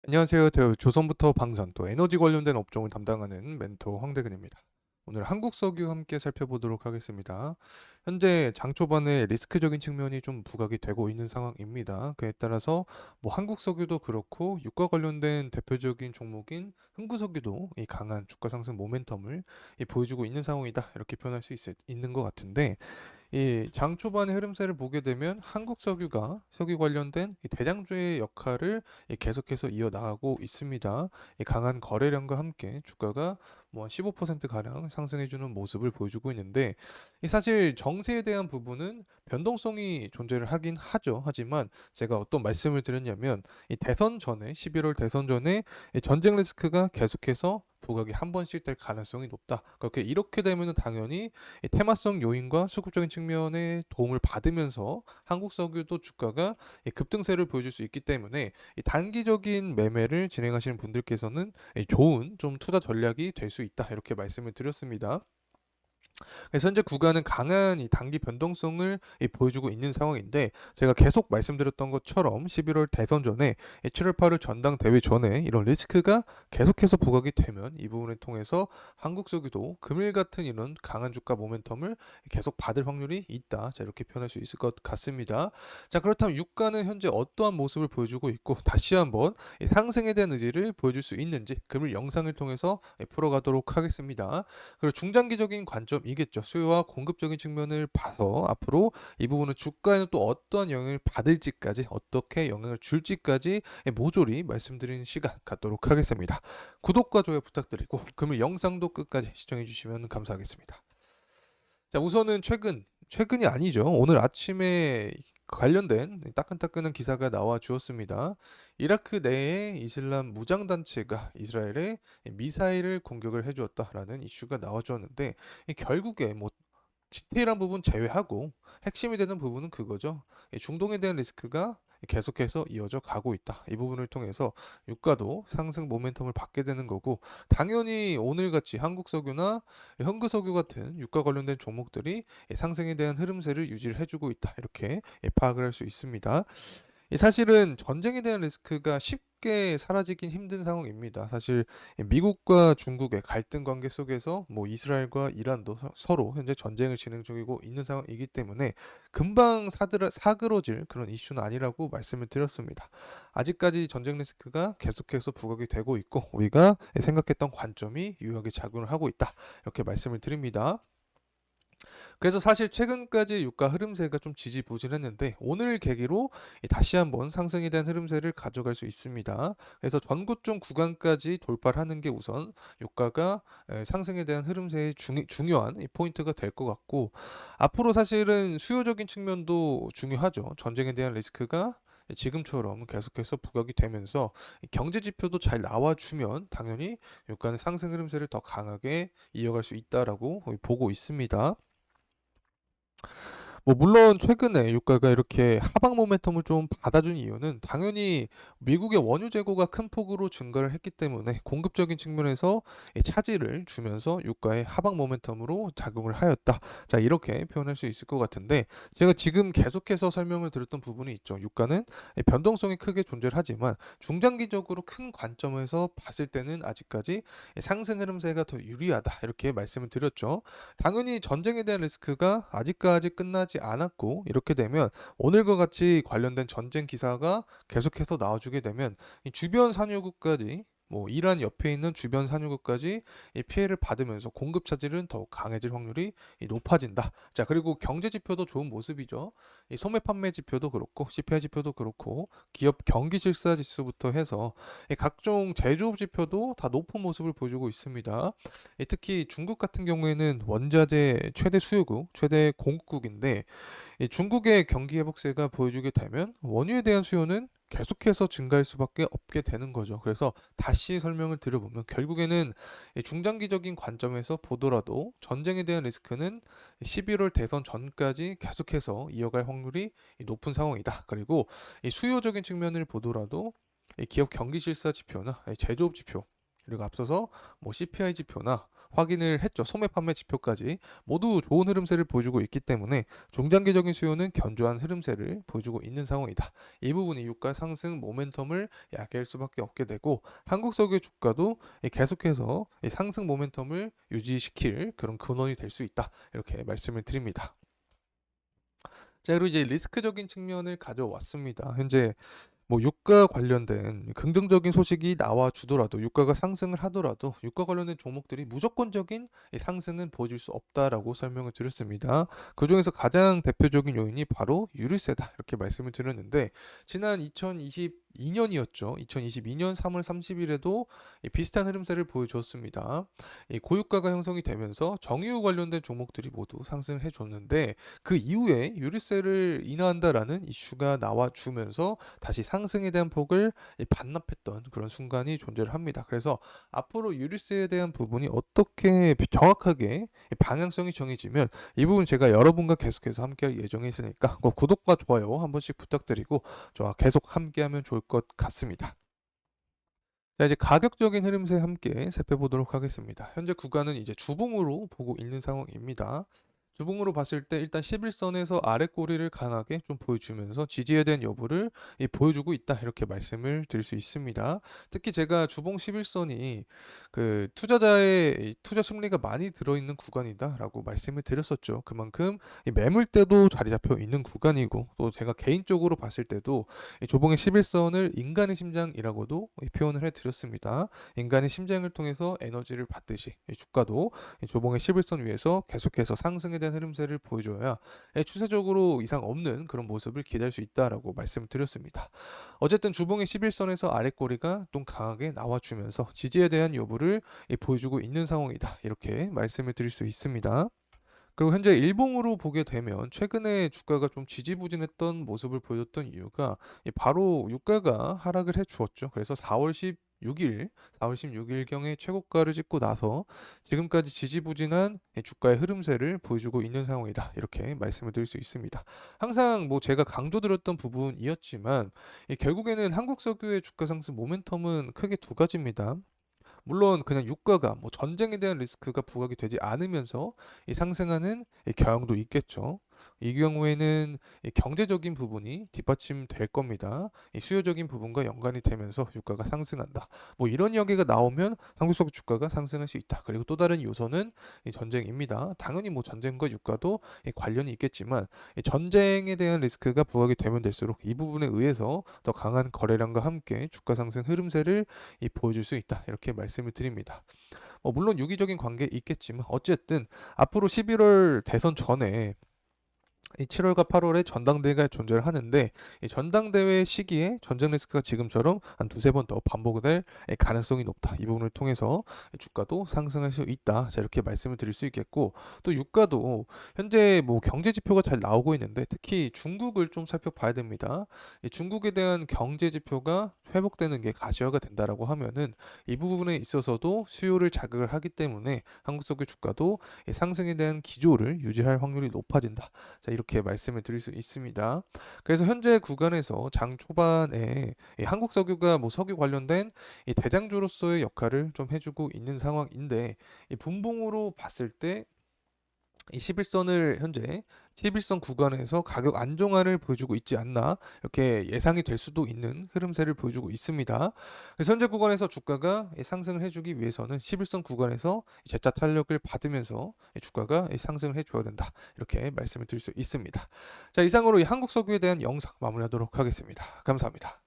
안녕하세요. 조선부터 방산 또 에너지 관련된 업종을 담당하는 멘토 황대근입니다. 오늘 한국 석유 함께 살펴보도록 하겠습니다. 현재 장 초반에 리스크적인 측면이 좀 부각이 되고 있는 상황입니다. 그에 따라서 뭐 한국 석유도 그렇고 유가 관련된 대표적인 종목인 흥구석유도 이 강한 주가 상승 모멘텀을 보여주고 있는 상황이다. 이렇게 표현할 수 있는 것 같은데 이 장 초반의 흐름세를 보게 되면 한국 석유가 석유 관련된 이 대장주의 역할을 계속해서 이어나가고 있습니다. 이 강한 거래량과 함께 주가가 뭐 한 15% 가량 상승해주는 모습을 보여주고 있는데 이 사실 정세에 대한 부분은 변동성이 존재를 하긴 하죠. 하지만 제가 어떤 말씀을 드렸냐면 이 대선 전에 11월 대선 전에 이 전쟁 리스크가 계속해서 부각이 한 번씩 될 가능성이 높다. 그렇게 이렇게 되면은 당연히 이 테마성 요인과 수급적인 측면의 도움을 받으면서 한국 석유도 주가가 급등세를 보여줄 수 있기 때문에 이 단기적인 매매를 진행하시는 분들께서는 좋은 좀 투자 전략이 될 수 있다 이렇게 말씀을 드렸습니다. 그래서 현재 구간은 강한 이 단기 변동성을 보여주고 있는 상황인데 제가 계속 말씀드렸던 것처럼 11월 대선 전에 7월 8월 전당대회 전에 이런 리스크가 계속해서 부각이 되면 이 부분을 통해서 한국 석유도 금일 같은 이런 강한 주가 모멘텀을 계속 받을 확률이 있다. 자, 이렇게 표현할 수 있을 것 같습니다. 자, 그렇다면 유가는 현재 어떠한 모습을 보여주고 있고 다시 한번 이 상승에 대한 의지를 보여줄 수 있는지 금일 영상을 통해서 풀어가도록 하겠습니다. 그리고 중장기적인 관점이겠죠. 수요와 공급적인 측면을 봐서 앞으로 이 부분은 주가에는 또 어떠한 영향을 받을지까지 어떻게 영향을 줄지까지 모조리 말씀드리는 시간 갖도록 하겠습니다. 구독과 좋아요 부탁드리고 그러면 영상도 끝까지 시청해 주시면 감사하겠습니다. 자, 우선은 최근이 아니죠. 오늘 아침에 관련된 따끈따끈한 기사가 나와 주었습니다. 이라크 내에 이슬람 무장단체가 이스라엘에 미사일을 공격을 해주었다라는 이슈가 나와 주었는데 결국에 뭐 디테일한 부분 제외하고 핵심이 되는 부분은 그거죠. 이 중동에 대한 리스크가 계속해서 이어져 가고 있다. 이 부분을 통해서 유가도 상승 모멘텀을 받게 되는 거고 당연히 오늘같이 한국석유나 현구석유 같은 유가 관련된 종목들이 상승에 대한 흐름세를 유지를 해주고 있다. 이렇게 파악을 할 수 있습니다. 사실은 전쟁에 대한 리스크가 쉽게 사라지긴 힘든 상황입니다. 사실 미국과 중국의 갈등 관계 속에서 뭐 이스라엘과 이란도 서로 현재 전쟁을 진행 중이고 있는 상황이기 때문에 금방 사그러질 그런 이슈는 아니라고 말씀을 드렸습니다. 아직까지 전쟁 리스크가 계속해서 부각이 되고 있고 우리가 생각했던 관점이 유효하게 작용을 하고 있다. 이렇게 말씀을 드립니다. 그래서 사실 최근까지 유가 흐름세가 좀 지지부진했는데 오늘 계기로 다시 한번 상승에 대한 흐름세를 가져갈 수 있습니다. 그래서 전고점 구간까지 돌파를 하는 게 우선 유가가 상승에 대한 흐름세의 중요한 포인트가 될 것 같고 앞으로 사실은 수요적인 측면도 중요하죠. 전쟁에 대한 리스크가 지금처럼 계속해서 부각이 되면서 경제 지표도 잘 나와주면 당연히 유가는 상승 흐름세를 더 강하게 이어갈 수 있다라고 보고 있습니다. 뭐 물론 최근에 유가가 이렇게 하방 모멘텀을 좀 받아준 이유는 당연히 미국의 원유 재고가 큰 폭으로 증가를 했기 때문에 공급적인 측면에서 차질을 주면서 유가의 하방 모멘텀으로 작용을 하였다. 자, 이렇게 표현할 수 있을 것 같은데 제가 지금 계속해서 설명을 드렸던 부분이 있죠. 유가는 변동성이 크게 존재를 하지만 중장기적으로 큰 관점에서 봤을 때는 아직까지 상승 흐름세가 더 유리하다. 이렇게 말씀을 드렸죠. 당연히 전쟁에 대한 리스크가 아직까지 끝나지 않았고 이렇게 되면 오늘과 같이 관련된 전쟁 기사가 계속해서 나와주게 되면 이 주변 산유국까지 뭐 이란 옆에 있는 주변 산유국까지 이 피해를 받으면서 공급 차질은 더욱 강해질 확률이 높아진다. 자, 그리고 경제 지표도 좋은 모습이죠. 이 소매 판매 지표도 그렇고 CPI 지표도 그렇고 기업 경기 실사 지수부터 해서 이 각종 제조업 지표도 다 높은 모습을 보여주고 있습니다. 특히 중국 같은 경우에는 원자재 최대 수요국, 최대 공급국인데 이 중국의 경기 회복세가 보여주게 되면 원유에 대한 수요는 계속해서 증가할 수밖에 없게 되는 거죠. 그래서 다시 설명을 드려보면 결국에는 이 중장기적인 관점에서 보더라도 전쟁에 대한 리스크는 11월 대선 전까지 계속해서 이어갈 확률이 높은 상황이다. 그리고 이 수요적인 측면을 보더라도 이 기업 경기 실사 지표나 이 제조업 지표 그리고 앞서서 뭐 CPI 지표나 확인을 했죠. 소매 판매 지표까지 모두 좋은 흐름세를 보여주고 있기 때문에 중장기적인 수요는 견조한 흐름세를 보여주고 있는 상황이다. 이 부분이 유가 상승 모멘텀을 야기할 수밖에 없게 되고 한국석유 주가도 계속해서 이 상승 모멘텀을 유지시킬 그런 근원이 될 수 있다. 이렇게 말씀을 드립니다. 자, 그리고 이제 리스크적인 측면을 가져왔습니다. 현재 뭐 유가 관련된 긍정적인 소식이 나와 주더라도 유가가 상승을 하더라도 유가 관련된 종목들이 무조건적인 이 상승은 보여줄 수 없다라고 설명을 드렸습니다. 그중에서 가장 대표적인 요인이 바로 유류세다 이렇게 말씀을 드렸는데 지난 2022년이었죠. 2022년 3월 30일에도 비슷한 흐름세를 보여줬습니다. 이 고유가가 형성이 되면서 정유 관련된 종목들이 모두 상승을 해줬는데 그 이후에 유류세를 인하한다라는 이슈가 나와 주면서 다시 상승에 대한 폭을 반납했던 그런 순간이 존재를 합니다. 그래서 앞으로 유류세에 대한 부분이 어떻게 정확하게 방향성이 정해지면 이 부분 제가 여러분과 계속해서 함께할 예정에 있으니까 꼭 구독과 좋아요 한 번씩 부탁드리고 저와 계속 함께하면 좋을 것 같습니다. 자, 이제 가격적인 흐름세 함께 살펴보도록 하겠습니다. 현재 구간은 이제 주봉으로 보고 있는 상황입니다. 주봉으로 봤을 때 일단 11선에서 아래 꼬리를 강하게 좀 보여주면서 지지에 대한 여부를 보여주고 있다 이렇게 말씀을 드릴 수 있습니다. 특히 제가 주봉 11선이 그 투자자의 이 투자 심리가 많이 들어있는 구간이다라고 말씀을 드렸었죠. 그만큼 이 매물대도 자리 잡혀 있는 구간이고 또 제가 개인적으로 봤을 때도 이 주봉의 11선을 인간의 심장이라고도 표현을 해드렸습니다. 인간의 심장을 통해서 에너지를 받듯이 이 주가도 이 주봉의 11선 위에서 계속해서 상승에 대한 흐름세를 보여줘야 추세적으로 이상 없는 그런 모습을 기대할 수 있다라고 말씀을 드렸습니다. 어쨌든 주봉의 11선에서 아랫꼬리가 좀 강하게 나와주면서 지지에 대한 여부를 보여주고 있는 상황이다. 이렇게 말씀을 드릴 수 있습니다. 그리고 현재 일봉으로 보게 되면 최근에 주가가 좀 지지부진했던 모습을 보여줬던 이유가 바로 유가가 하락을 해 주었죠. 그래서 4월 16일경에 최고가를 찍고 나서 지금까지 지지부진한 주가의 흐름세를 보여주고 있는 상황이다. 이렇게 말씀을 드릴 수 있습니다. 항상 뭐 제가 강조드렸던 부분이었지만 결국에는 한국석유의 주가 상승 모멘텀은 크게 두 가지입니다. 물론 그냥 유가가 뭐 전쟁에 대한 리스크가 부각이 되지 않으면서 이 상승하는 이 경향도 있겠죠. 이 경우에는 이 경제적인 부분이 뒷받침될 겁니다. 이 수요적인 부분과 연관이 되면서 유가가 상승한다. 뭐 이런 이야기가 나오면 한국석 주가가 상승할 수 있다. 그리고 또 다른 요소는 이 전쟁입니다. 당연히 뭐 전쟁과 유가도 이 관련이 있겠지만 이 전쟁에 대한 리스크가 부각이 되면 될수록 이 부분에 의해서 더 강한 거래량과 함께 주가 상승 흐름세를 보여줄 수 있다. 이렇게 말씀을 드립니다. 물론 유기적인 관계 있겠지만 어쨌든 앞으로 11월 대선 전에 이 7월과 8월에 전당대회가 존재를 하는데 이 전당대회 시기에 전쟁 리스크가 지금처럼 한 두세 번 더 반복될 가능성이 높다. 이 부분을 통해서 주가도 상승할 수 있다. 자, 이렇게 말씀을 드릴 수 있겠고 또 유가도 현재 뭐 경제 지표가 잘 나오고 있는데 특히 중국을 좀 살펴봐야 됩니다. 이 중국에 대한 경제 지표가 회복되는 게 가시화가 된다라고 하면은 이 부분에 있어서도 수요를 자극을 하기 때문에 한국석유 주가도 상승에 대한 기조를 유지할 확률이 높아진다. 자, 이렇게 말씀을 드릴 수 있습니다. 그래서 현재 구간에서 장 초반에 이 한국석유가 뭐 석유 관련된 이 대장주로서의 역할을 좀 해주고 있는 상황인데 이 분봉으로 봤을 때 이 11선을 현재 11선 구간에서 가격 안정화를 보여주고 있지 않나 이렇게 예상이 될 수도 있는 흐름세를 보여주고 있습니다. 그래서 현재 구간에서 주가가 상승을 해주기 위해서는 11선 구간에서 재차 탄력을 받으면서 주가가 상승을 해줘야 된다 이렇게 말씀을 드릴 수 있습니다. 자, 이상으로 이 한국석유에 대한 영상 마무리하도록 하겠습니다. 감사합니다.